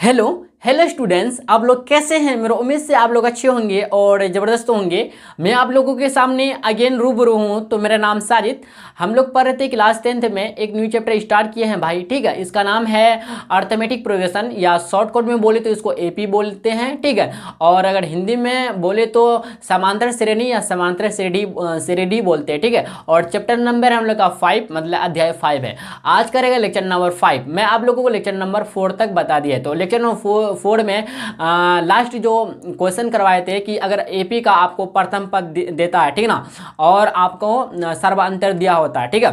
Hello hello students, आप लोग कैसे हैं। मेरा उम्मीद से आप लोग अच्छे होंगे और ज़बरदस्त होंगे। मैं आप लोगों के सामने अगेन रूबरू हूँ। तो मेरा नाम साजिद। हम लोग पढ़ रहे थे क्लास 10th में एक न्यू चैप्टर स्टार्ट किए हैं भाई, ठीक है। इसका नाम है अर्थमेटिक प्रोग्रेशन, या शॉर्टकट में बोले तो इसको एपी बोलते हैं, ठीक है। और अगर हिंदी में बोले तो समांतर श्रेणी या समांतर श्रेणी बोलते हैं, ठीक है। और चैप्टर नंबर हम लोग का 5, मतलब अध्याय 5 है। आज करेगा लेक्चर नंबर 5। मैं आप लोगों को लेक्चर नंबर 4 तक बता दिया है। तो लेक्चर नंबर 4 में लास्ट जो क्वेश्चन करवाए थे कि अगर एपी का आपको प्रथम पद देता है, ठीक है ना, और आपको सर्वांतर दिया होता है, ठीक है,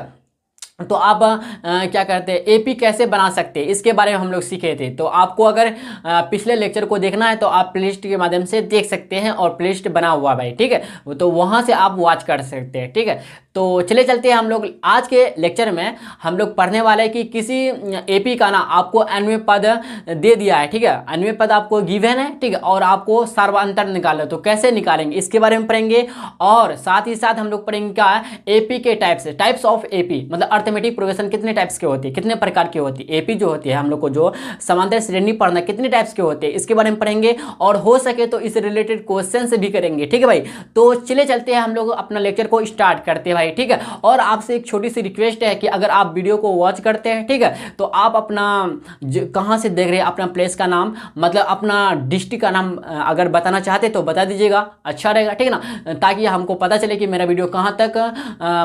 तो आप क्या करते हैं, एपी कैसे बना सकते हैं, इसके बारे में हम लोग सीखे थे। तो आपको अगर पिछले लेक्चर को देखना है तो आप प्लेलिस्ट के माध्यम से देख सकते हैं, और प्लेलिस्ट बना हुआ है भाई, ठीक है। तो वहाँ से आप वॉच कर सकते हैं, ठीक है। तो चले चलते हैं हम लोग आज के लेक्चर में। हम लोग पढ़ने वाले हैं कि किसी एपी का ना आपको अन्वय पद दे दिया है, ठीक है। अन्वय पद आपको गिवन है, ठीक है, और आपको सर्वांतर निकालना, तो कैसे निकालेंगे इसके बारे में पढ़ेंगे। और साथ ही साथ हम लोग पढ़ेंगे क्या एपी के टाइप्स ऑफ एपी, मतलब अर्थमेटिक प्रोग्रेशन कितने टाइप्स के होती है, कितने प्रकार की होती है। एपी जो होती है हम लोग को जो समांतर श्रेणी पढ़ना कितने टाइप्स के होते हैं, इसके बारे में पढ़ेंगे। और हो सके तो इस रिलेटेड क्वेश्चन से भी करेंगे, ठीक है भाई। तो चले चलते हैं, हम लोग अपना लेक्चर को स्टार्ट करते हैं भाई, ठीक है। और आपसे एक छोटी सी रिक्वेस्ट है कि अगर आप वीडियो को वॉच करते हैं, ठीक है, तो आप अपना कहाँ से देख रहे हैं, अपना प्लेस का नाम, मतलब अपना डिस्ट्रिक्ट का नाम अगर बताना चाहते तो बता दीजिएगा, अच्छा रहेगा, ठीक है ना, ताकि हमको पता चले कि मेरा वीडियो कहाँ तक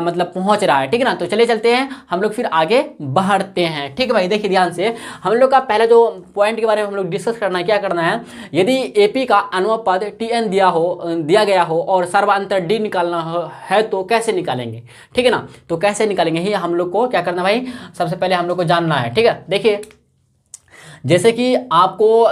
मतलब पहुँच रहा है, ठीक है ना। तो चले चलते हैं, हम लोग फिर आगे बढ़ते हैं, ठीक है भाई। देखिए ध्यान से, हम लोग का पहले जो पॉइंट के बारे में हम लोग डिस्कस करना है, क्या करना है, यदि एपी का अनुपद पद टीएन दिया गया हो और सर्वांतर डी निकालना है तो कैसे निकालेंगे, ठीक है ना। तो कैसे निकालेंगे ही हम लोग को क्या करना भाई, सबसे पहले हम लोग को जानना है, ठीक है। देखिए जैसे कि आपको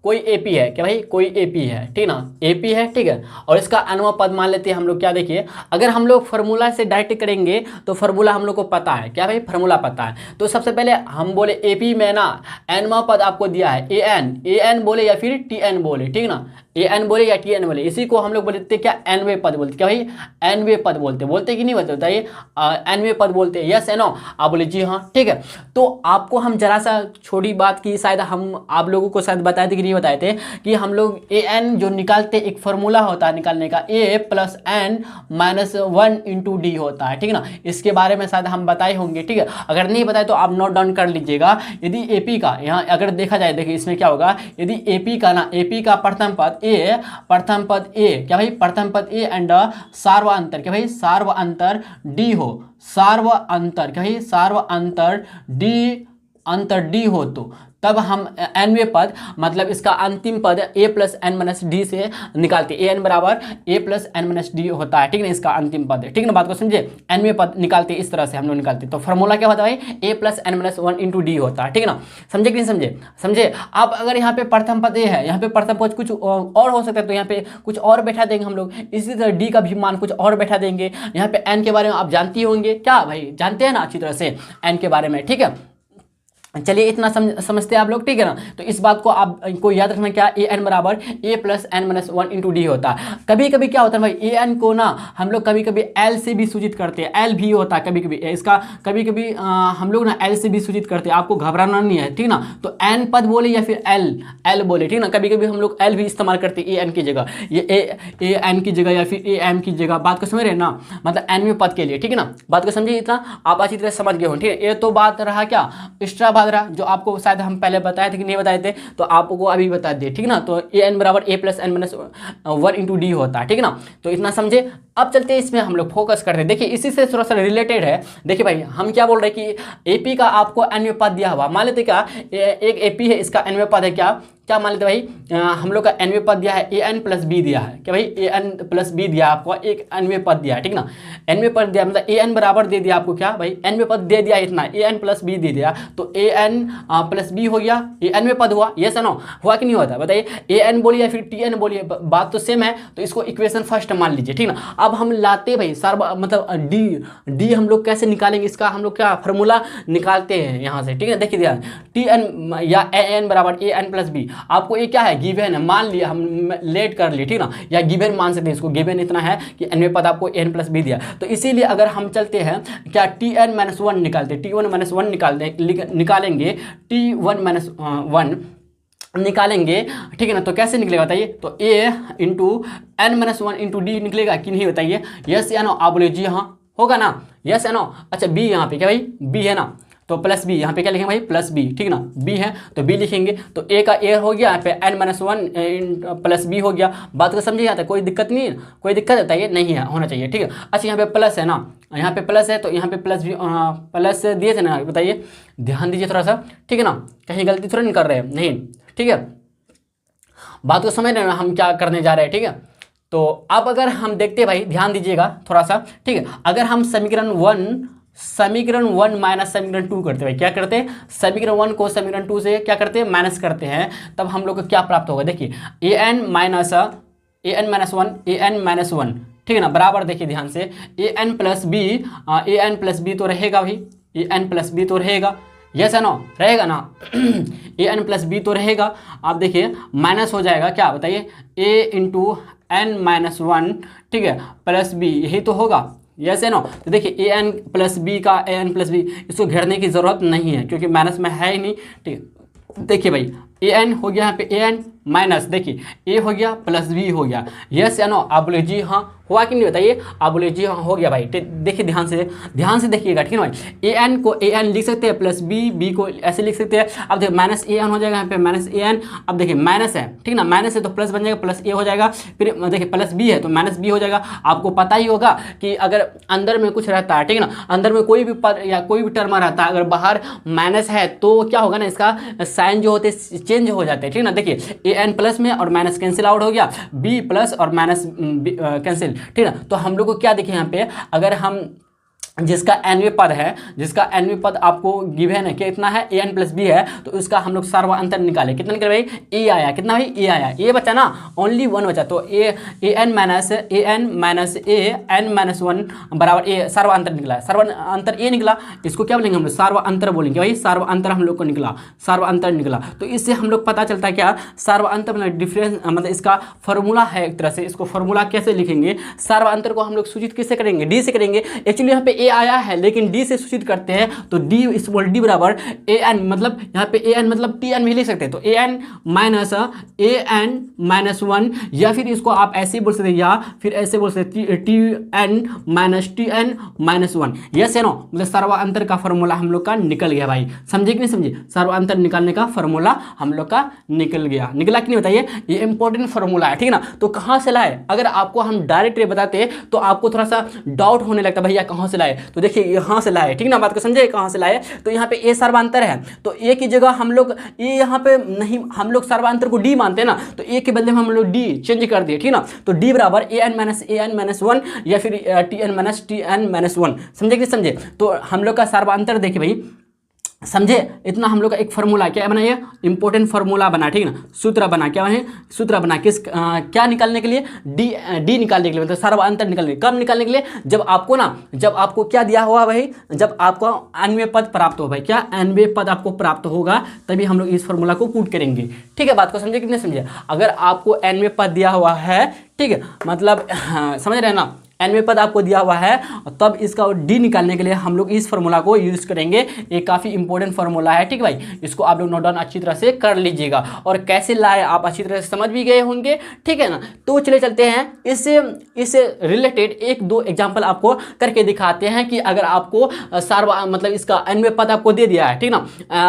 कोई एपी है, क्या भाई, कोई एपी है, ठीक ना, एपी है, ठीक है, और इसका अनुपद पद मान लेते हैं हम लोग। क्या देखिए, अगर हम लोग फार्मूला से डायरेक्ट करेंगे तो फार्मूला हम लोग को पता है, क्या भाई, फार्मूला पता है। तो सबसे पहले हम बोले एपी में ना अनुपद पद आपको दिया है ए एन बोले या फिर टी एन बोले, ठीक ना, ए एन बोले या टी एन बोले, इसी को हम लोग बोलते क्या, एनवे पद बोलते, क्या भाई, एनवे पद बोलते कि नहीं बोलते, बताइए, एनवे पद बोलते, यस है नो, आप बोले जी हाँ, ठीक है। तो आपको हम जरा सा छोटी बात की, शायद हम आप लोगों को शायद बताए थे कि नहीं बताए थे, कि हम लोग ए एन जो निकालते एक फार्मूला होता है निकालने का, A plus N minus 1 into D होता है, ठीक है ना। इसके बारे में शायद हम बताए होंगे, ठीक है। अगर नहीं बताए तो आप नोट डाउन कर लीजिएगा। यदि एपी का यहाँ अगर देखा जाए, देखिए इसमें क्या होगा, यदि एपी का ना, एपी का प्रथम पद ए, क्या भाई, प्रथम पद ए एंड सार्वअंतर, क्या भाई, सार्वअंतर डी हो, सार्वअंतर, क्या भाई, सार्वअंतर डी, अंतर डी हो, तो तब हम एनवे पद, मतलब इसका अंतिम पद ए प्लस एन माइनस डी से निकालते हैं। ए एन बराबर a plus N minus D होता है, ठीक है ना, इसका अंतिम पद है, ठीक है ना, बात को समझे। एनवे पद निकालते इस तरह से हम लोग निकालते, तो फॉर्मूला क्या होता है भाई, A plus N minus 1 into D होता है, ठीक है ना। समझे कि नहीं समझे, समझे। अब अगर यहाँ पे प्रथम पद ए है, यहाँ पे प्रथम पद कुछ और हो सकता है, तो यहाँ पे कुछ और बैठा देंगे हम लोग। इसी तरह डी का भी मान कुछ और बैठा देंगे। यहाँ पे एन के बारे में आप जानती होंगे, क्या भाई, जानते हैं ना अच्छी तरह से एन के बारे में, ठीक है। चलिए इतना समझते हैं आप लोग, ठीक है ना। तो इस बात को आपको याद रखना, क्या ए एन बराबर a plus N minus 1 into D होता है। कभी कभी क्या होता है भाई, ए एन को ना हम लोग कभी कभी एल से भी सूचित करते हैं, एल भी होता है कभी कभी इसका, कभी कभी हम लोग ना एल से भी सूचित करते हैं, आपको घबराना नहीं है, ठीक ना। तो एन पद बोले या फिर एल बोले, ठीक ना, कभी कभी हम लोग एल भी इस्तेमाल करते हैं ए एन की जगह, ये ए एन की जगह या फिर ए एम की जगह। बात को समझ रहे हैं ना, मतलब एनवे पद के लिए, ठीक है ना। बात को समझिए, इतना आप अच्छी तरह समझ गए हो, ठीक है। ये तो बात रहा क्या, एक्स्ट्रा जो आपको शायद हम पहले बताए थे कि नहीं बताए थे, तो आपको अभी बता दिए, ठीक ना। तो ए एन बराबर a plus N minus 1 into D होता है, ठीक है ना। तो इतना समझे। अब चलते हैं इसमें हम लोग फोकस करते हैं। देखिए इसी से थोड़ा सा रिलेटेड है। देखिए भाई हम क्या बोल रहे हैं कि एपी का आपको अन्वय पद दिया हुआ, मान लेते क्या, एक एपी है, इसका अन्वय पद है क्या मान लेते भाई, हम लोग का अन्वय पद दिया है ए एन प्लस बी दिया है, क्या भाई, ए एन प्लस बी दिया आपको, एक अन्वय पद दिया है, ठीक ना। अन्वय पद दिया मतलब ए एन बराबर दे दिया आपको, क्या भाई, अन्वय पद दे दिया इतना, ए एन प्लस बी दे दिया, तो ए एन प्लस बी हो गया, ये अन्वय पद हुआ, ये सनो हुआ कि नहीं होता, बताइए। ए एन बोलिए या फिर टी एन बोलिए, बात तो सेम है, तो इसको इक्वेशन फर्स्ट मान लीजिए, ठीक ना। अब हम लाते भाई मतलब डी हम लोग कैसे निकालेंगे, इसका हम लोग क्या फार्मूला निकालते हैं यहाँ से, ठीक है। देखिए ध्यान, टी एन या ए एन बराबर ए एन प्लस बी, आपको ये क्या है, गिवन है, मान लिया, हम लेट कर लिए, ठीक ना, या गिवन मान सकते हैं इसको। गिवन इतना है कि अन्वय पद आपको एन प्लस बी दिया, तो इसीलिए अगर हम चलते हैं क्या, टी एन माइनस 1 निकालते, टी वन माइनस 1 निकालेंगे, टी वन माइनस 1 निकालेंगे, ठीक है ना, तो कैसे निकलेगा बताइए? तो a into n minus one into d निकलेगा कि नहीं बताइए? यस या नो? आप बोले जी हाँ, होगा ना, यस या नो? अच्छा b यहाँ पे क्या भाई? b है ना, तो प्लस बी यहाँ पे क्या लिखेंगे भाई? प्लस बी, ठीक ना, बी है तो बी लिखेंगे। तो ए का ए हो गया, यहाँ पे n minus one plus b हो गया। बात को समझिए यहाँ तक, कोई दिक्कत नहीं है? कोई दिक्कत है बताइए? नहीं है, होना चाहिए, ठीक है। अच्छा यहाँ पे प्लस है ना, यहाँ पे प्लस है तो यहाँ पे प्लस भी प्लस दिए थे ना, बताइए, ध्यान दीजिए थोड़ा सा, ठीक है ना, कहीं गलती थोड़ा नहीं कर रहे हैं, नहीं, ठीक है। बात को समझ रहे हैं हम क्या करने जा रहे हैं, ठीक है। तो अब अगर हम देखते हैं भाई, ध्यान दीजिएगा थोड़ा सा, ठीक है। अगर हम समीकरण वन माइनस समीकरण टू करते हैं, क्या करते हैं? समीकरण वन को समीकरण टू से क्या करते हैं? माइनस करते हैं, तब हम लोग को क्या प्राप्त होगा? देखिए ए एन माइनस वन, ठीक है ना, बराबर देखिए ध्यान से, ए एन प्लस बी तो रहेगा भाई, ए एन प्लस बी तो रहेगा, यस है नो? रहेगा ना ए एन प्लस बी तो रहेगा। आप देखिए माइनस हो जाएगा क्या बताइए? ए इंटू एन माइनस वन, ठीक है, प्लस बी, यही तो होगा, यस है नो? तो देखिए ए एन प्लस बी का ए एन प्लस बी, इसको घेरने की जरूरत नहीं है क्योंकि माइनस में है ही नहीं, ठीक है। देखिए भाई ए एन हो गया यहाँ पे, ए एन माइनस, देखिए ए हो गया प्लस बी हो गया, यस या नो? आप बोले जी हाँ, हुआ कि नहीं बताइए? आप बोले जी हाँ, हो गया भाई। देखिए ध्यान से देखिएगा, ठीक है भाई। ए एन को ए एन लिख सकते हैं, प्लस बी को ऐसे लिख सकते हैं। अब देखिए माइनस ए एन हो जाएगा यहाँ पे, माइनस ए एन, अब देखिए माइनस है, ठीक ना, माइनस है तो प्लस बन जाएगा, प्लस ए हो जाएगा, फिर देखिए प्लस बी है तो माइनस बी हो जाएगा। आपको पता ही होगा कि अगर अंदर में कुछ रहता है, ठीक है ना, अंदर में कोई भी पद या कोई भी टर्म रहता है, अगर बाहर माइनस है तो क्या होगा ना, इसका साइन जो होते हैं चेंज हो जाते हैं, ठीक ना। देखिए ए एन प्लस में और माइनस कैंसिल आउट हो गया, बी प्लस और माइनस कैंसिल, ठीक है ना। तो हम लोग को क्या देखिए यहाँ पे, अगर हम जिसका एनवे पद आपको गिवन है, कितना है? ए एन प्लस बी है, तो उसका हम लोग सर्वांतर निकाले, कितना निकले भाई? ए आया, कितना भाई? ए आया, ए बचा ना, ओनली वन बचा, तो a n minus n minus one बराबर ए, सर्वांतर निकला, सर्वांतर ए निकला, इसको क्या बोलेंगे हम लोग? सर्वांतर बोलेंगे भाई, सर्वांतर हम लोग को निकला, सर्वांतर निकला। तो इससे हम लोग पता चलता है क्या? सर्वांतर मतलब डिफरेंस, मतलब इसका फॉर्मूला है एक तरह से, इसको फॉर्मूला कैसे लिखेंगे? सर्वांतर को हम लोग सूचित किससे करेंगे? डी से करेंगे। एक्चुअली यहाँ पे ए आया है लेकिन डी से सूचित करते हैं, तो डी स्मॉल डी बराबर ए एन, मतलब यहाँ पे ए एन मतलब टी एन भी लिख सकते हैं, तो ए एन माइनस वन, या फिर इसको आप ऐसे बोल सकते हैं, या फिर ऐसे बोल सकते हैं t n minus one, yes है नो? मतलब सर्वांतर का फॉर्मूला हम लोग का निकल गया भाई, समझे कि नहीं समझे? सर्वांतर निकालने का फॉर्मूला हम लोग का निकल गया, निकला कि नहीं बताइए? ये इंपॉर्टेंट फॉर्मूला है, ठीक है ना। तो कहाँ से लाए? अगर आपको हम डायरेक्ट ये बताते तो आपको थोड़ा सा डाउट होने लगता, भैया कहाँ से लाए? तो देखिए यहाँ से लाए, ठीक ना, बात को समझे कहाँ से लाए? तो यहाँ पे ए सर्वांतर है, तो ए की जगह हम लोग ये यहाँ पे नहीं, हम लोग सर्वांतर को डी मानते हैं ना, तो ए के बदले में हम लोग डी चेंज कर दिए, ठीक ना। तो डी बराबर ए एन माइनस वन, या फिर टी एन माइनस वन, समझे कि समझे? तो हम लोग का सर्वांतर देखिए भाई, समझे? इतना हम लोग का एक फार्मूला क्या बना, ये इंपॉर्टेंट फार्मूला बना, ठीक ना, सूत्र बना, क्या है? सूत्र बना, किस क्या निकालने के लिए? डी निकालने के लिए, मतलब सर्वांतर निकालने, कब निकालने के लिए? जब आपको क्या दिया हुआ भाई? जब आपको अन्वय पद प्राप्त हो भाई, क्या अन्वय पद आपको प्राप्त होगा तभी हम लोग इस फार्मूला को पुट करेंगे, ठीक है। बात को समझे कितने समझे? अगर आपको अन्वय पद दिया हुआ है, ठीक है, मतलब समझ रहे हैं ना, एनवे पद आपको दिया हुआ है, तब इसका डी निकालने के लिए हम लोग इस फार्मूला को यूज करेंगे। ये काफ़ी इंपॉर्टेंट फार्मूला है, ठीक है भाई, इसको आप लोग नोट डाउन अच्छी तरह से कर लीजिएगा। और कैसे लाए आप अच्छी तरह से समझ भी गए होंगे, ठीक है ना। तो चले चलते हैं, इससे रिलेटेड एक दो एग्जाम्पल आपको करके दिखाते हैं कि अगर आपको मतलब इसका एनवे पद आपको दे दिया है, ठीक ना,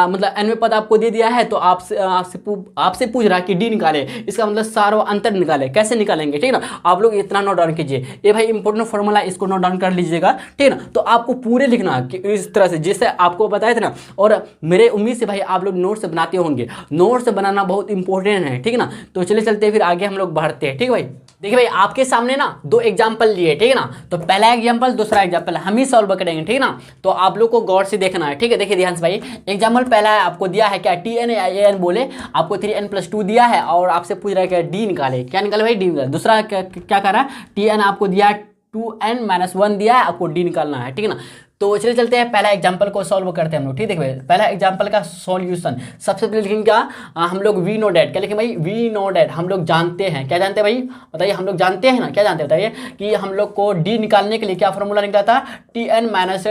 मतलब एनवे पद आपको दे दिया है, तो आपसे पूछ रहा है कि डी निकाले, इसका मतलब सर्वांतर निकाले, कैसे निकालेंगे, ठीक ना। आप लोग इतना नोट डाउन कीजिए, ये भाई इंपॉर्टेंट फॉर्मूला, इसको नोट डाउन कर लीजिएगा, ठीक है ना। तो आपको पूरे लिखना कि इस तरह से जैसे आपको बताया था ना, और मेरे उम्मीद से भाई आप लोग नोट्स बनाते होंगे, नोट्स बनाना बहुत इंपॉर्टेंट है, ठीक है ना। तो चले चलते फिर आगे हम लोग बढ़ते हैं, ठीक है भाई। देखिए भाई आपके सामने ना दो एग्जाम्पल लिए, ठीक है ना, तो पहला एग्जाम्पल दूसरा एग्जाम्पल हम ही सॉल्व करेंगे, ठीक है ना। तो आप लोग को गौर से देखना है, ठीक है। देखिए ध्यान से भाई, एग्जाम्पल पहला है, आपको दिया है क्या? टी एन या ए एन बोले, आपको 3n+2 दिया है और आपसे पूछ रहा है क्या? डी निकाले, क्या निकाले भाई? डी निकाले। दूसरा क्या कर रहा है? टी एन आपको दिया है, 2n-1 दिया है, आपको डी निकालना है, ठीक है ना। तो चलिए चलते हैं, पहला एग्जाम्पल को सॉल्व करते हैं हम लोग, ठीक है भाई। पहला एग्जाम्पल का सॉल्यूशन सबसे पहले लिखेंगे क्या, हम लोग वी नो डैट, क्या लिखेंगे भाई, वी नो डैट, हम लोग जानते हैं, क्या जानते हैं भाई, बताइए, हम लोग जानते हैं ना, क्या जानते हैं बताइए, कि हम लोग को डी निकालने के लिए क्या फॉर्मूला निकला था, Tn माइनस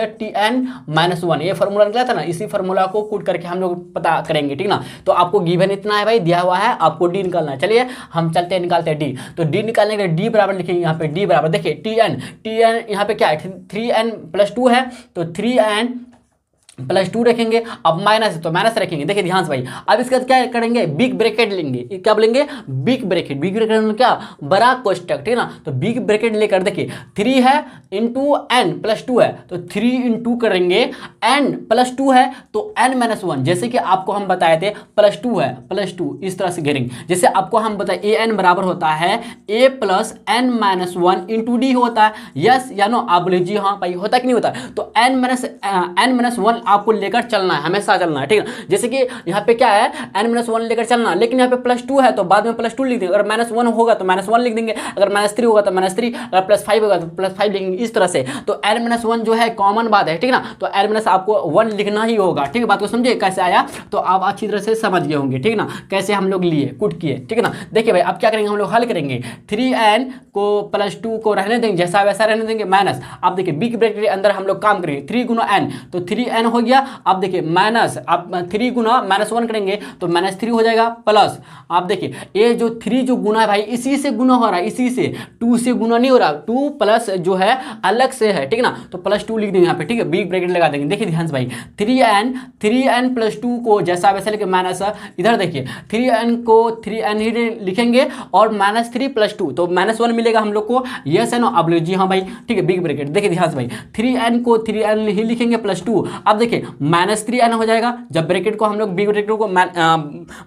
1, ये फॉर्मूला निकला था ना, इसी फॉर्मूला को कूट करके हम लोग पता करेंगे, ठीक ना। तो आपको गिवन इतना है भाई, दिया हुआ है, आपको डी निकालना है। चलिए हम चलते हैं, निकालते हैं डी। तो डी निकालने के लिए डी बराबर लिखेंगे यहाँ पे, डी बराबर देखिए Tn यहाँ पे क्या है, 3n+2 है, तो 3n+2 रखेंगे। अब माइनस है तो माइनस रखेंगे, देखिए ध्यान से भाई। अब इसके बाद क्या करेंगे, बिग ब्रैकेट लेंगे, क्या बोलेंगे, बिग ब्रैकेट, बिग ब्रैकेट मतलब क्या, बड़ा कोष्टक, ठीक है ना। तो बिग ब्रैकेट लेकर देखिए 3 है इंटू n+2 है, तो 3 इंटू करेंगे n+2 है तो n-1, जैसे कि आपको हम बताए थे +2 है, +2 इस तरह से घेरेंगे। जैसे आपको हम बताए an बराबर होता है a + n-1 इंटू डी होता है, यस या नो, आप बोले जी हाँ भाई, होता कि नहीं होता। तो n-1 आपको लेकर चलना है, हमेशा चलना है, ठीक है। जैसे कि यहाँ पे क्या है, n-1 लेकर चलना, लेकिन यहाँ पे +2 है तो बाद में +2 लिख देंगे, अगर -1 होगा तो -1 लिख देंगे, अगर -3 होगा तो -3, अगर +5 होगा तो +5 लिखेंगे, इस तरह से। तो n-1 जो है कॉमन बात है, ठीक है ना। तो n- आपको 1 लिखना ही होगा, ठीक है। बात को समझे कैसे आया, तो आप अच्छी तरह से समझ गए होंगे, ठीक है ना, कैसे हम लोग लिए, कुट किए, ठीक है ना। देखिए भाई अब क्या करेंगे, हम लोग हल करेंगे, 3n को +2 को रहने देंगे, जैसा वैसा रहने देंगे, माइनस, आप देखिए बिग ब्रैकेट के अंदर हम लोग काम करेंगे, 3 गुना n, तो 3n हो गया। अब देखिए माइनस, आप 3 गुना -1 करेंगे तो -3 हो जाएगा, प्लस आप देखिए ये जो 3 जो गुना है भाई, इसी से गुना हो रहा है, इसी से, 2 से गुना नहीं हो रहा, 2 प्लस जो है अलग से है, ठीक है ना। तो +2 लिख देंगे यहाँ पे, ठीक है, बिग ब्रैकेट लगा देंगे। देखिए ध्यान से भाई, 3n+2 को जैसा वैसा लेके माइनस, इधर देखिए 3n को 3n ही लिखेंगे और -3+2 तो -1 मिलेगा हम लोग को, यस है ना, आप जी हाँ भाई, ठीक है, बिग ब्रैकेट। देखिए ध्यान से भाई, 3n को 3n ही लिखेंगे +2, अब देखिए -3n हो जाएगा, जब ब्रैकेट को हम लोग बिग ब्रैकेट को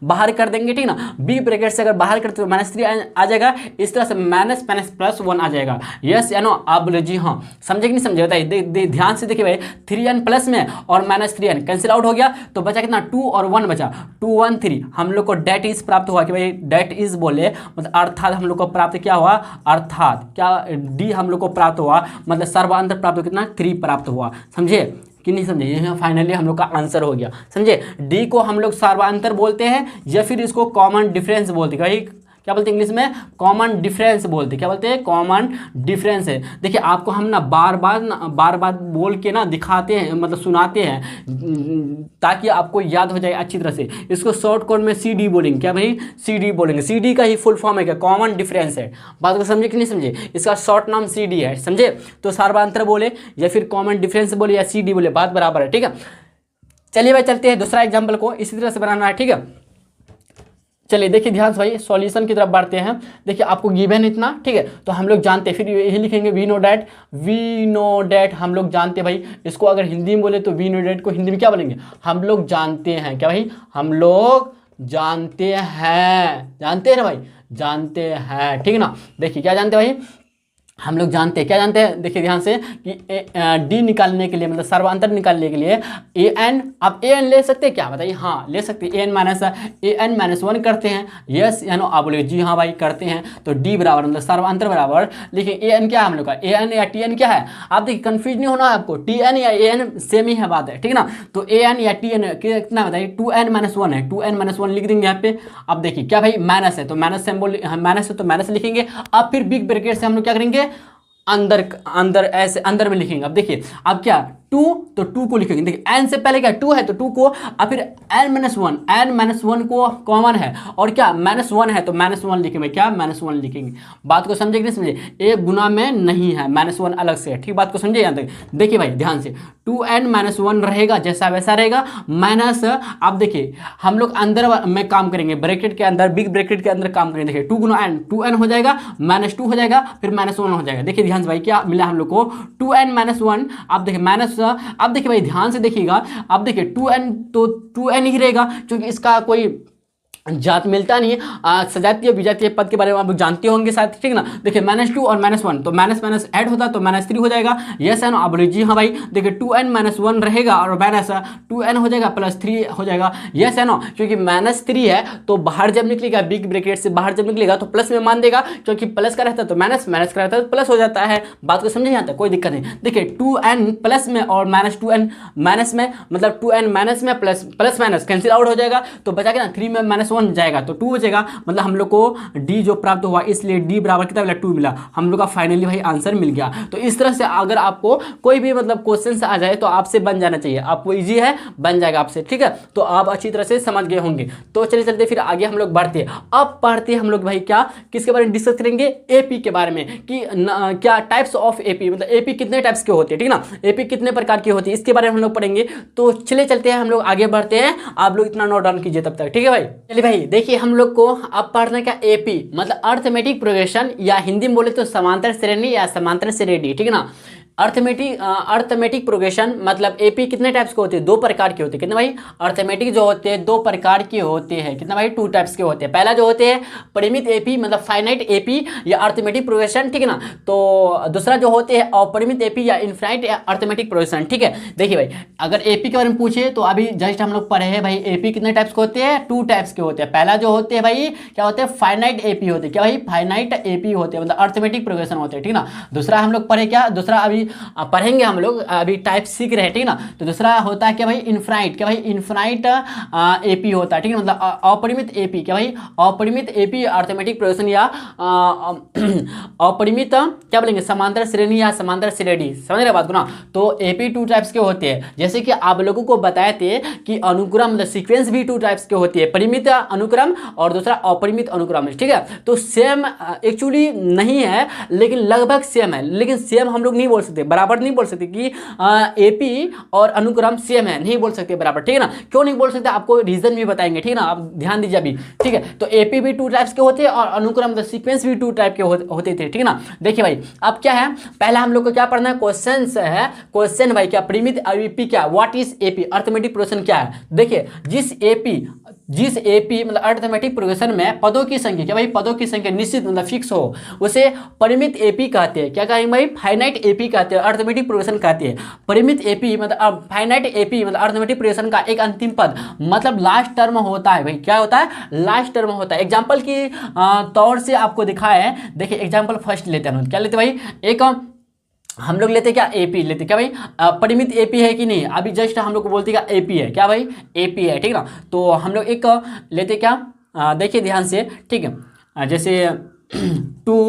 बाहर कर देंगे, ठीक ना, बिग ब्रैकेट से अगर बाहर करते तो -3n आ जाएगा, इस तरह से +1 आ जाएगा, यस या नो, आप बोले जी हाँ, समझे कि नहीं समझे बताइए। ध्यान से देखिए भाई, 3n प्लस में और -3n कैंसिल आउट हो गया, तो बचा कितना, 2 और 1 बचा, 2 1 3, हम लोग को डेट इज प्राप्त हुआ, कि भाई डेट इज बोले मतलब अर्थात हम लोग को प्राप्त क्या हुआ, अर्थात क्या डी हम लोग को प्राप्त हुआ, मतलब सर्वांतर प्राप्त कितना, 3 प्राप्त हुआ, समझे कि नहीं समझे। यहाँ फाइनली हम लोग का आंसर हो गया, समझे। डी को हम लोग सर्वांतर बोलते हैं या फिर इसको कॉमन डिफरेंस बोलते हैं, क्या बोलते हैं इंग्लिश में, कॉमन डिफरेंस बोलते हैं, क्या बोलते हैं, कॉमन डिफरेंस है। देखिए आपको हम ना बार बार बोल के ना दिखाते हैं, मतलब सुनाते हैं, ताकि आपको याद हो जाए अच्छी तरह से। इसको शॉर्ट कोड में CD बोलेंगे, क्या भाई, CD बोलेंगे, CD का ही फुल फॉर्म है क्या, कॉमन डिफरेंस है। बात को समझे कि नहीं समझे, इसका शॉर्ट नाम CD है, समझे। तो सर्वांतर बोले या फिर कॉमन डिफरेंस बोले या CD बोले, बात बराबर है, ठीक है। चलिए भाई चलते हैं दूसरा एग्जाम्पल को, इसी तरह से बनाना है, ठीक है। चलिए देखिए ध्यान से भाई, सॉल्यूशन की तरफ बढ़ते हैं। देखिए आपको गिवन इतना, ठीक है, तो हम लोग जानते हैं, फिर यही लिखेंगे वी नो डैट, हम लोग जानते हैं भाई। इसको अगर हिंदी में बोले तो वी नो डैट को हिंदी में क्या बोलेंगे, हम लोग जानते हैं, क्या भाई, हम लोग जानते हैं, जानते हैं ना भाई, जानते हैं, ठीक है ना। देखिए क्या जानते हैं भाई, हम लोग जानते हैं, क्या जानते हैं, देखिए ध्यान से कि डी निकालने के लिए, मतलब सर्वांतर निकालने के लिए an, आप an ले सकते हैं क्या, बताइए, हाँ ले सकते हैं, an-1 करते हैं, यस या नो, आप बोले जी हाँ भाई करते हैं। तो डी बराबर मतलब सर्वांतर बराबर, देखिए an क्या है हम लोग का, an या tn क्या है, आप देखिए कंफ्यूज नहीं होना है आपको, tn या an सेम ही है, बात है, ठीक है ना। तो an या tn कितना बताइए, 2n-1 है, 2n-1 लिख देंगे यहाँ पे। अब देखिए क्या भाई, माइनस है तो माइनस सिंबल, माइनस है तो माइनस लिखेंगे। अब फिर बिग ब्रैकेट से हम लोग क्या करेंगे, अंदर ऐसे अंदर में लिखेंगे। अब देखिए अब क्या, 2 तो 2 को लिखेंगे, देखिए n से पहले क्या 2 है तो 2 को, और फिर n-1 को कॉमन है, और क्या -1 है तो -1 लिखेंगे, क्या -1 लिखेंगे। बात को समझे कि नहीं समझे, एक गुना में नहीं है, -1 अलग से है, ठीक, बात को समझे यहाँ तक। देखिए भाई ध्यान से, 2n-1 रहेगा जैसा वैसा रहेगा, माइनस, अब देखिए हम लोग अंदर में काम करेंगे, ब्रैकेट के अंदर, बिग ब्रैकेट के अंदर काम करेंगे। देखिए 2 गुना n, 2n हो जाएगा, -2 हो जाएगा, फिर -1 हो जाएगा। देखिए ध्यान से भाई क्या मिला हम लोग को, 2n-1, अब देखिए माइनस, अब देखिए भाई ध्यान से देखिएगा, अब देखिए 2n तो 2n ही रहेगा, क्योंकि इसका कोई जात मिलता नहीं है। सजातीय विजातीय पद के बारे में आप जानते होंगे शायद, ठीक है ना। देखिए -2 और -1, तो माइनस ऐड होता तो -3 हो जाएगा। यस है ना, आप बोलिए जी हाँ भाई। देखिए 2n-1 रहेगा और -2n हो जाएगा, +3 हो जाएगा। यस है ना, क्योंकि -3 है तो बाहर जब निकलेगा, बिग ब्रैकेट से बाहर जब निकलेगा तो प्लस में मान देगा, क्योंकि प्लस का रहता है तो माइनस का रहता है तो प्लस हो जाता है। बात को समझ नहीं आता, कोई दिक्कत नहीं। देखिए 2n प्लस में और -2n माइनस में, मतलब 2n माइनस में प्लस माइनस कैंसिल आउट हो जाएगा, तो बचा के ना 3 में -1 जाएगा तो 2 बचेगा। मतलब हम लोग को डी जो प्राप्त हुआ, इसलिए डी बराबर कितना मिला, 2 मिला। हम लोग का फाइनली भाई आंसर मिल गया। तो इस तरह से अगर आपको कोई भी मतलब क्वेश्चन आ जाए तो आपसे बन जाना चाहिए, आपको इजी है, बन जाएगा आपसे, ठीक है। तो आप अच्छी तरह से समझ गए होंगे। तो चलिए चलते फिर आगे हम लोग बढ़ते हैं। अब पढ़ते हैं हम लोग भाई क्या, किसके बारे में डिस्कस करेंगे, एपी के बारे में, कि क्या टाइप्स ऑफ एपी, मतलब एपी कितने टाइप्स के होते हैं, ठीक है ना, एपी कितने प्रकार की होती है, इसके बारे में हम लोग पढ़ेंगे। तो चलिए चलते हैं, हम लोग आगे बढ़ते हैं। आप लोग इतना नोट डाउन कीजिए तब तक, ठीक है भाई। चलिए भाई देखिए, हम लोग को अब पढ़ना क्या, एपी मतलब अर्थमेटिक प्रोग्रेशन, या हिंदी में बोले तो समांतर श्रेणी या समांतर श्रेणी, ठीक है ना। अर्थमेटिक प्रोग्रेशन मतलब एपी कितने टाइप्स के होते हैं, 2 प्रकार के होते हैं। कितने भाई, अर्थमेटिक जो होते हैं 2 प्रकार के होते हैं। कितना भाई, 2 टाइप्स के होते हैं। पहला जो होते हैं परिमित एपी मतलब फाइनाइट एपी या अर्थमेटिक प्रोग्रेशन, ठीक है ना। तो दूसरा जो होते हैं अपरिमित एपी या इनफाइनाइट या अर्थमेटिक प्रोग्रेशन, ठीक है। देखिए भाई, अगर एपी के बारे में पूछे तो अभी जस्ट हम लोग पढ़े हैं भाई, एपी कितने टाइप्स के होते हैं, 2 टाइप्स के होते हैं। पहला जो होते हैं भाई क्या होते हैं, फाइनाइट एपी होते हैं। क्या भाई, फाइनाइट एपी होते हैं, मतलब अर्थमेटिक प्रोग्रेशन होते हैं, ठीक ना। दूसरा हम लोग पढ़े क्या, दूसरा अभी पढ़ेंगे हम लोग, अभी टाइप सीख रहे हैं, ठीक ना। तो दूसरा होता है क्या भाई, इनफाइनाइट। क्या भाई, इनफाइनाइट एपी होता है, ठीक है, मतलब अपरिमित एपी। क्या भाई, अपरिमित एपी अर्थमेटिक प्रोग्रेशन या अपरिमित क्या बोलेंगे, समांतर श्रेणी या समांतर श्रेणी, समझ रहे बात को ना। तो एपी 2 टाइप्स के होते हैं, जैसे कि आप लोगों को बताए थे कि अनुक्रम मतलब सीक्वेंस भी 2 टाइप्स के होती है, परिमित अनुक्रम और दूसरा अपरिमित अनुक्रम, ठीक है। तो सेम एक्चुअली नहीं है, लेकिन लगभग सेम है। लेकिन सेम हम लोग नहीं बोल सकते, बराबर नहीं बोल सकते कि एपी और अनुक्रम सेम है, नहीं बोल सकते बराबर, ठीक है ना। क्यों नहीं बोल सकते, आपको रीजन भी बताएंगे, ठीक है ना, आप ध्यान दीजिए अभी, ठीक है। तो एपी भी 2 टाइप्स के होते हैं और अनुक्रम मतलब सीक्वेंस भी 2 टाइप के होते थे, ठीक है ना। देखिए भाई, अब क्या है, पहला हम लोग को क्या पढ़ना है, क्वेश्चन है। क्वेश्चन भाई क्या, परिमित एपी क्या, what is AP, arithmetic progression क्या है। देखिए जिस एपी मतलब अर्थमेटिक प्रोग्रेशन में पदों की संख्या, क्या भाई, पदों की संख्या निश्चित मतलब फिक्स हो, उसे परिमित एपी कहते हैं। क्या कहेंगे भाई, फाइनाइट एपी कहते हैं, अर्थमेटिक प्रोग्रेशन कहते हैं। परिमित एपी मतलब फाइनाइट एपी मतलब अर्थमेटिक प्रोग्रेशन का एक अंतिम पद मतलब लास्ट टर्म होता है भाई। क्या होता है, लास्ट टर्म होता है। एग्जाम्पल की तौर से आपको दिखाया है। देखिए एग्जाम्पल फर्स्ट लेते हैं, क्या लेते भाई, एक हम लोग लेते क्या, एपी लेते। क्या भाई, परिमित एपी है कि नहीं, अभी जस्ट हम लोग को बोलते क्या, एपी है। क्या भाई, एपी है, ठीक ना। तो हम लोग एक लेते क्या, देखिए ध्यान से, ठीक है। जैसे 2,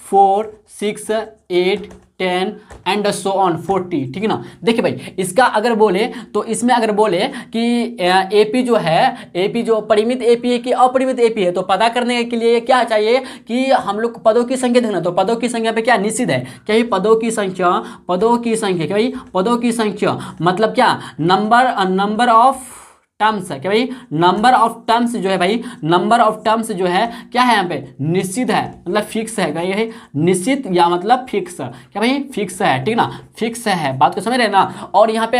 4, 6, 8, 10 एंड सो ऑन 40, ठीक है ना। देखिए भाई, इसका अगर बोले तो इसमें अगर बोले कि एपी जो है, एपी जो परिमित एपी है कि अपरिमित एपी है, तो पता करने के लिए क्या चाहिए कि हम लोग पदों की संख्या देखना। तो पदों की संख्या पे क्या निश्चित है, क्या पदों की संख्या, क्या भाई, पदों की संख्या मतलब क्या, नंबर ऑफ टर्म्स है। क्या भाई, नंबर ऑफ टर्म्स जो है भाई, नंबर ऑफ टर्म्स जो है क्या है, यहाँ पे निश्चित है, मतलब फिक्स है। क्या ये निश्चित या मतलब फिक्स, क्या भाई, फिक्स है, ठीक ना, फिक्स है। बात को समझ रहे हैं ना। और यहाँ पे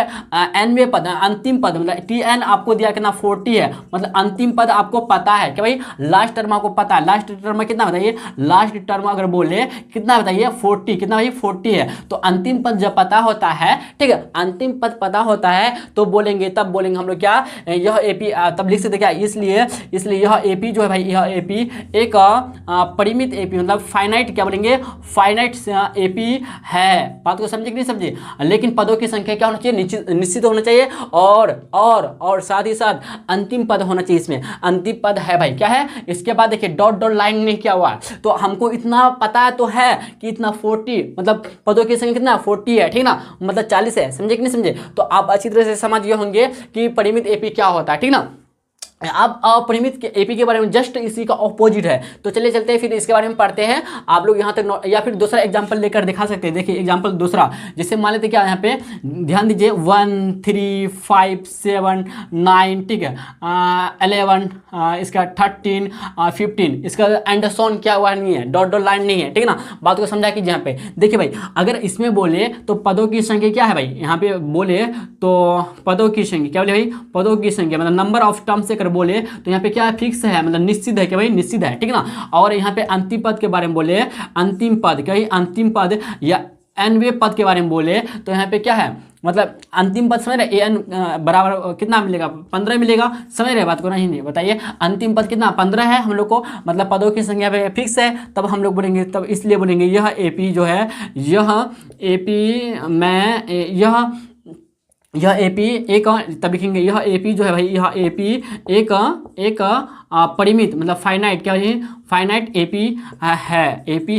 एनवे पद, अंतिम पद मतलब टी एन आपको दिया कितना, 40 है, मतलब अंतिम पद आपको पता है। क्या भाई, लास्ट टर्म आपको पता है, लास्ट टर्म में कितना बताइए, लास्ट टर्म अगर बोले कितना बताइए, 40, कितना भाई, 40 है। तो अंतिम पद जब पता होता है, ठीक है, अंतिम पद पता होता है तो बोलेंगे, तब बोलेंगे हम लोग क्या, यह एपी, तब लिख सकते क्या, इसलिए यह एपी जो है भाई, यह एपी एक परिमित एपी मतलब फाइनाइट, क्या बोलेंगे, फाइनाइट एपी है। बात को समझे कि नहीं समझे। लेकिन पदों की संख्या क्या होना चाहिए, निश्चित होना चाहिए, और साथ ही साथ अंतिम पद होना चाहिए। इसमें अंतिम पद है भाई, क्या है। इसके बाद देखिए डॉट लाइन में क्या हुआ, तो हमको इतना पता तो है कि इतना 40 मतलब पदों की संख्या कितना, 40 है, ठीक ना, मतलब 40 है, समझे कि नहीं समझे। तो आप अच्छी तरह से समझ गए होंगे कि परिमित एपी क्या होता है, ठीक ना। अब अपरिमित के एपी के बारे में जस्ट इसी का ऑपोजिट है। तो चलिए चलते हैं फिर इसके बारे में पढ़ते हैं। आप लोग यहाँ तक या फिर दूसरा एग्जांपल लेकर दिखा सकते हैं। देखिए एग्जांपल दूसरा, जैसे मान लेते क्या, यहाँ पे ध्यान दीजिए 1, 3, 5, 7, 9, ठीक है, 11, इसका 13, 15, इसका एंड सोन क्या हुआ नहीं है, डॉट लाइन नहीं है, ठीक है ना। बात को समझा कीजिए। यहाँ पे देखिए भाई, अगर इसमें बोले तो पदों की संख्या क्या है भाई, यहाँ पे बोले तो पदों की संख्या क्या बोले भाई, पदों की संख्या मतलब नंबर ऑफ टर्म्स से बोले तो यहाँ पे क्या फिक्स है, मतलब निश्चित है कि भाई निश्चित है, ठीक है ना। और यहाँ पे अंतिम पद के बारे में बोले, अंतिम पद क्या भाई, अंतिम पद या nवें पद के बारे में बोले तो यहाँ पे क्या है, मतलब अंतिम पद समझ रहे, an बराबर कितना मिलेगा, 15 मिलेगा, समझ रहे बात को, नहीं बताइए। अंतिम पद कितना 15 है हम लोग को, मतलब पदों की संख्या पे फिक्स है, तब हम लोग बोलेंगे, तब इसलिए बोलेंगे यह AP जो है, यह AP में यह AP एक, तब लिखेंगे यह AP जो है भाई, यह AP एक परिमित, मतलब फाइनाइट, क्या है फाइनाइट AP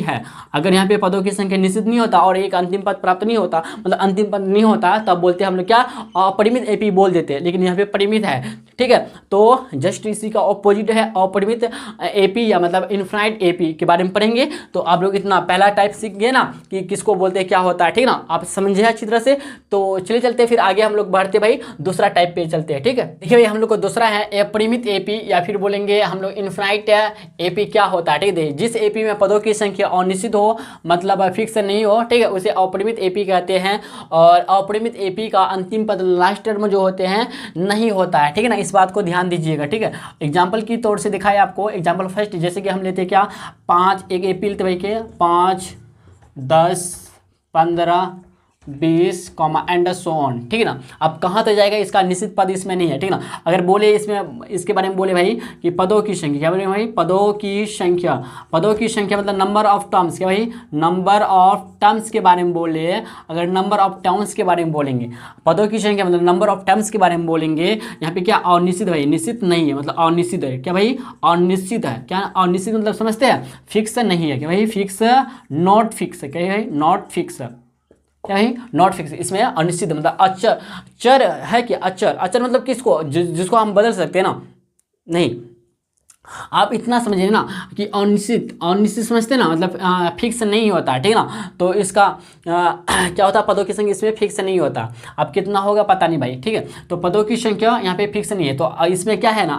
है। अगर यहाँ पे पदों की संख्या निश्चित नहीं होता और एक अंतिम पद प्राप्त नहीं होता, मतलब अंतिम पद नहीं होता, तब बोलते हैं हम लोग क्या, अपरिमित AP बोल देते हैं, लेकिन यहाँ पे परिमित है, ठीक है। तो जस्ट इसी का ऑपोजिट है अपरिमित AP या मतलब इनफाइनाइट AP के बारे में पढ़ेंगे। तो आप लोग इतना पहला टाइप सीख गए ना कि किसको बोलते हैं, क्या होता है, ठीक ना, आप समझे अच्छी तरह से। तो चलिए चलते फिर आगे हम लोग बढ़ते भाई दूसरा टाइप पे चलते हैं, ठीक है। देखिए भाई हम लोग को दूसरा है अपरिमित AP या फिर बोलेंगे हम लोग इनफाइनाइट AP। क्या होता है, ठीक है, जिस AP में पदों की संख्या अनिश्चित हो, मतलब फिक्स नहीं हो, ठीक है, उसे अपरिमित AP कहते हैं। और अपरिमित AP का अंतिम पद लास्ट टर्म जो होते हैं नहीं होता है, ठीक है ना, इस बात को ध्यान दीजिएगा, ठीक है। एग्जाम्पल की तौर से दिखाया आपको, एग्जाम्पल फर्स्ट, जैसे कि हम लेते क्या 5, एक AP लेते भाई के 5, 10, 15, 20 एंड सो ऑन, ठीक है ना। अब कहाँ तक जाएगा, इसका निश्चित पद इसमें नहीं है, ठीक है ना। अगर बोले इसमें, इसके बारे में बोले भाई कि पदों की संख्या, क्या बोले भाई, पदों की संख्या मतलब नंबर ऑफ टर्म्स, क्या भाई नंबर ऑफ टर्म्स के बारे में बोले, अगर नंबर ऑफ टर्म्स के बारे में बोलेंगे, पदों की संख्या मतलब नंबर ऑफ टर्म्स के बारे में बोलेंगे, यहाँ पे क्या अनिश्चित भाई, निश्चित नहीं है, मतलब अनिश्चित है, क्या भाई अनिश्चित है, क्या अनिश्चित मतलब समझते हैं, फिक्स नहीं है, क्या भाई फिक्स, नॉट फिक्स, क्या भाई नॉट फिक्स, क्या है नॉट फिक्स, इसमें अनिश्चित मतलब अचर, चर है कि अचर मतलब किसको, जिसको हम बदल सकते हैं ना, नहीं, आप इतना समझिए ना कि अनिश्चित समझते हैं ना, मतलब फिक्स नहीं होता, ठीक है ना। तो इसका क्या होता है, पदों की संख्या इसमें फिक्स नहीं होता, अब कितना होगा पता नहीं भाई, ठीक है। तो पदों की संख्या यहाँ पे फिक्स नहीं है, तो इसमें क्या है ना,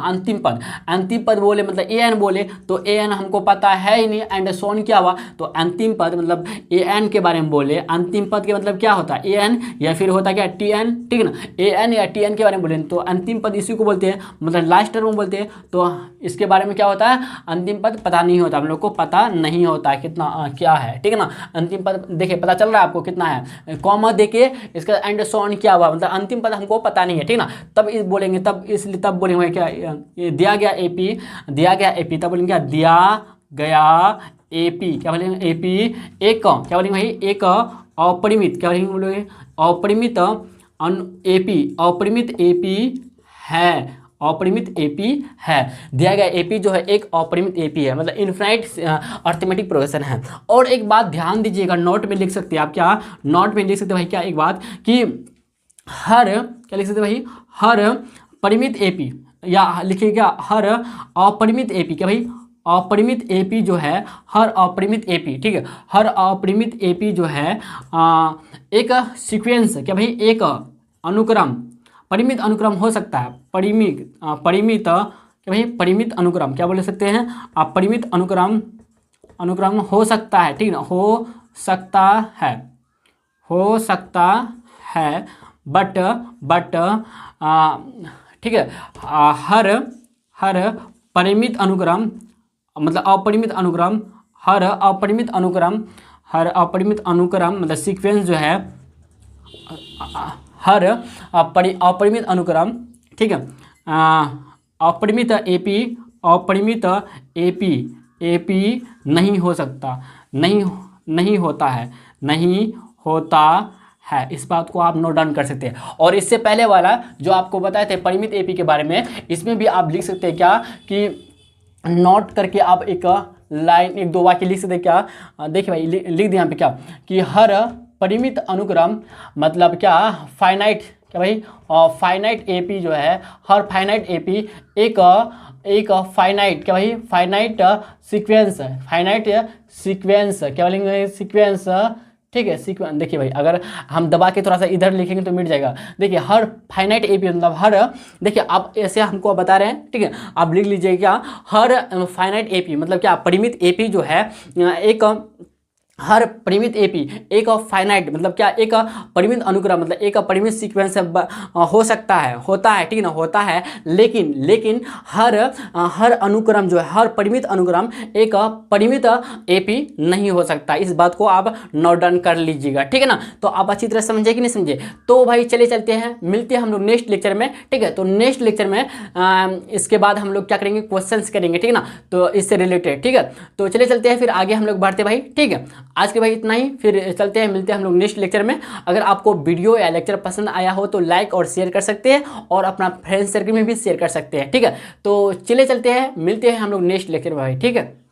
अंतिम पद बोले मतलब an बोले तो an हमको पता है ही नहीं, एंड सोन क्या हुआ, तो अंतिम पद मतलब an के बारे में बोले, अंतिम पद के मतलब क्या होता है an या फिर होता क्या tn, ठीक है ना, an या tn के बारे में बोले तो अंतिम पद इसी को बोलते हैं, मतलब लास्ट टर्म बोलते हैं। तो इसके बारे में क्या होता है, अंतिम पद पता नहीं होता, हम लोग को पता नहीं होता है कितना क्या है, ठीक है ना। अंतिम पद देखिए पता चल रहा है आपको कितना है, कॉमा देके इसका एंड सो ऑन क्या हुआ, मतलब अंतिम पद हमको पता नहीं है, ठीक ना। तब इस बोलेंगे, तब इसलिए तब बोलेंगे क्या, ये दिया गया AP, तब बोलेंगे क्या, दिया गया AP, क्या बोलेंगे AP एक, क्या बोलेंगे भाई एक अपरिमित, क्या बोलेंगे अपरिमित अपरिमित AP है, अपरिमित AP है, दिया गया AP जो है एक अपरिमित AP है, मतलब इनफाइनाइट अर्थमेटिक प्रोग्रेशन है। और एक बात ध्यान दीजिएगा, नोट में लिख सकते हैं आप, क्या नोट में लिख सकते हैं भाई, क्या एक बात कि हर, क्या लिख सकते हैं भाई, हर परिमित AP, या लिखिएगा हर अपरिमित AP, क्या भाई अपरिमित AP जो है, हर अपरिमित AP, ठीक है, हर अपरिमित AP जो है एक सीक्वेंस, क्या भाई एक अनुक्रम, परिमित अनुक्रम हो सकता है, परिमित क्या भाई परिमित अनुक्रम, क्या बोल सकते हैं आप, परिमित अनुक्रम हो सकता है, ठीक ना, हो सकता है बट ठीक है, हर परिमित अनुक्रम मतलब अपरिमित अनुक्रम, हर अपरिमित अनुक्रम मतलब सीक्वेंस जो है, हर अपरिमित अनुक्रम, ठीक है, अपरिमित AP नहीं हो सकता, नहीं होता है, इस बात को आप नोट डाउन कर सकते हैं। और इससे पहले वाला जो आपको बताए थे परिमित AP के बारे में, इसमें भी आप लिख सकते हैं क्या कि नोट करके आप एक लाइन, एक दो वाक्य लिख सकते हैं, क्या देखिए भाई लिख दिया यहाँ पे क्या कि हर परिमित अनुक्रम मतलब क्या फाइनाइट, क्या भाई फाइनाइट AP जो है, हर फाइनाइट AP एक फाइनाइट, क्या भाई फाइनाइट सीक्वेंस, क्या बोलेंगे सीक्वेंस, ठीक है सीक्वेंस। देखिए भाई अगर हम दबा के थोड़ा सा इधर लिखेंगे तो मिट जाएगा। देखिए हर फाइनाइट AP मतलब हर, देखिए आप ऐसे हमको बता रहे हैं, ठीक है, आप लिख लीजिए क्या हर फाइनाइट AP मतलब क्या परिमित AP जो है एक हर परिमित एपी एक फाइनाइट मतलब क्या, एक परिमित अनुक्रम मतलब एक परिमित सीक्वेंस हो सकता है, होता है, ठीक है ना, होता है, लेकिन हर अनुक्रम जो है, हर परिमित अनुक्रम एक परिमित एपी नहीं हो सकता। इस बात को आप नोट डाउन कर लीजिएगा, ठीक है ना। तो आप अच्छी तरह समझे कि नहीं समझे? तो भाई चले चलते हैं, मिलते हैं हम लोग नेक्स्ट लेक्चर में, ठीक है। तो नेक्स्ट लेक्चर में इसके बाद हम लोग क्या करेंगे, क्वेश्चंस करेंगे, ठीक है ना, तो इससे रिलेटेड, ठीक है। तो चले चलते हैं, फिर आगे हम लोग बढ़ते भाई, ठीक है। आज के भाई इतना ही, फिर चलते हैं, मिलते हैं हम लोग नेक्स्ट लेक्चर में। अगर आपको वीडियो या लेक्चर पसंद आया हो तो लाइक और शेयर कर सकते हैं, और अपना फ्रेंड सर्कल में भी शेयर कर सकते हैं, ठीक है। तो चले चलते हैं, मिलते हैं हम लोग नेक्स्ट लेक्चर में भाई, ठीक है।